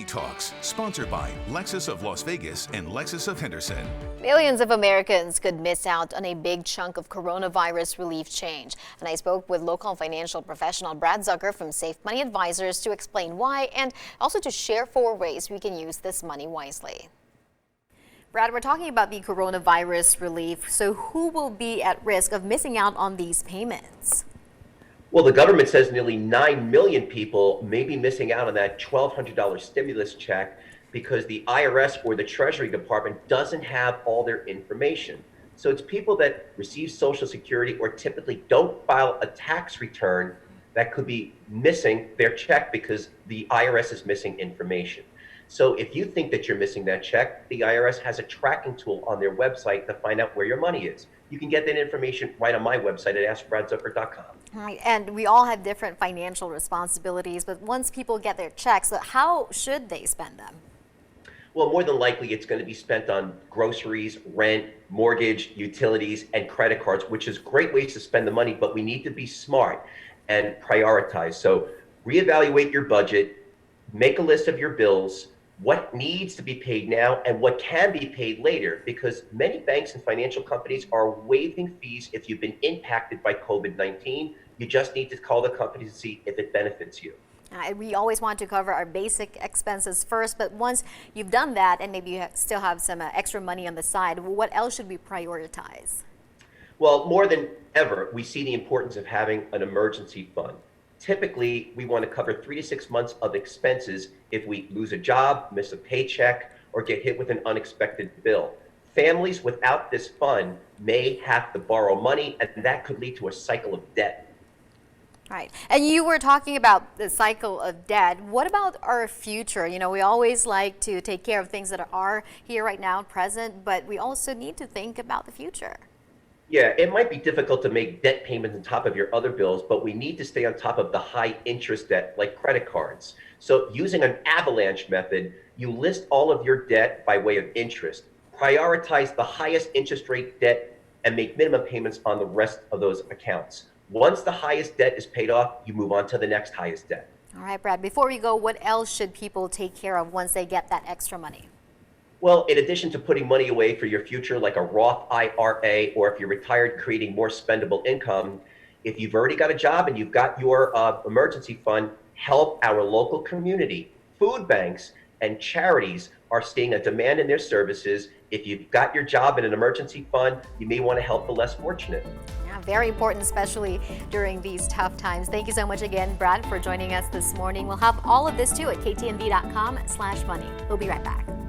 Talks, sponsored by Lexus of Las Vegas and Lexus of Henderson. Millions of Americans could miss out on a big chunk of coronavirus relief change. And I spoke with local financial professional Brad Zucker from Safe Money Advisors to explain why and also to share 4 ways we can use this money wisely. Brad, we're talking about the coronavirus relief. So who will be at risk of missing out on these payments? Well, the government says nearly 9 million people may be missing out on that $1,200 stimulus check because the IRS or the Treasury Department doesn't have all their information. So it's people that receive Social Security or typically don't file a tax return that could be missing their check because the IRS is missing information. So if you think that you're missing that check, the IRS has a tracking tool on their website to find out where your money is. You can get that information right on my website at AskBradZucker.com. Right, and we all have different financial responsibilities, but once people get their checks, how should they spend them? Well, more than likely, it's going to be spent on groceries, rent, mortgage, utilities, and credit cards, which is great ways to spend the money, but we need to be smart and prioritize. So reevaluate your budget, make a list of your bills, what needs to be paid now and what can be paid later, because many banks and financial companies are waiving fees if you've been impacted by COVID-19. You just need to call the company to see if it benefits you. We always want to cover our basic expenses first, but once you've done that and maybe you still have some extra money on the side, what else should we prioritize? Well, more than ever, we see the importance of having an emergency fund. Typically, we want to cover 3 to 6 months of expenses if we lose a job, miss a paycheck, or get hit with an unexpected bill. Families without this fund may have to borrow money, and that could lead to a cycle of debt. Right. And you were talking about the cycle of debt. What about our future? You know, we always like to take care of things that are here right now, present, but we also need to think about the future. Yeah, it might be difficult to make debt payments on top of your other bills, but we need to stay on top of the high interest debt like credit cards. So using an avalanche method, you list all of your debt by way of interest, prioritize the highest interest rate debt, and make minimum payments on the rest of those accounts. Once the highest debt is paid off, you move on to the next highest debt. All right, Brad, before we go, what else should people take care of once they get that extra money? Well, in addition to putting money away for your future, like a Roth IRA, or if you're retired, creating more spendable income, if you've already got a job and you've got your emergency fund, help our local community. Food banks and charities are seeing a demand in their services. If you've got your job in an emergency fund, you may want to help the less fortunate. Yeah, very important, especially during these tough times. Thank you so much again, Brad, for joining us this morning. We'll have all of this too at ktnv.com/money. We'll be right back.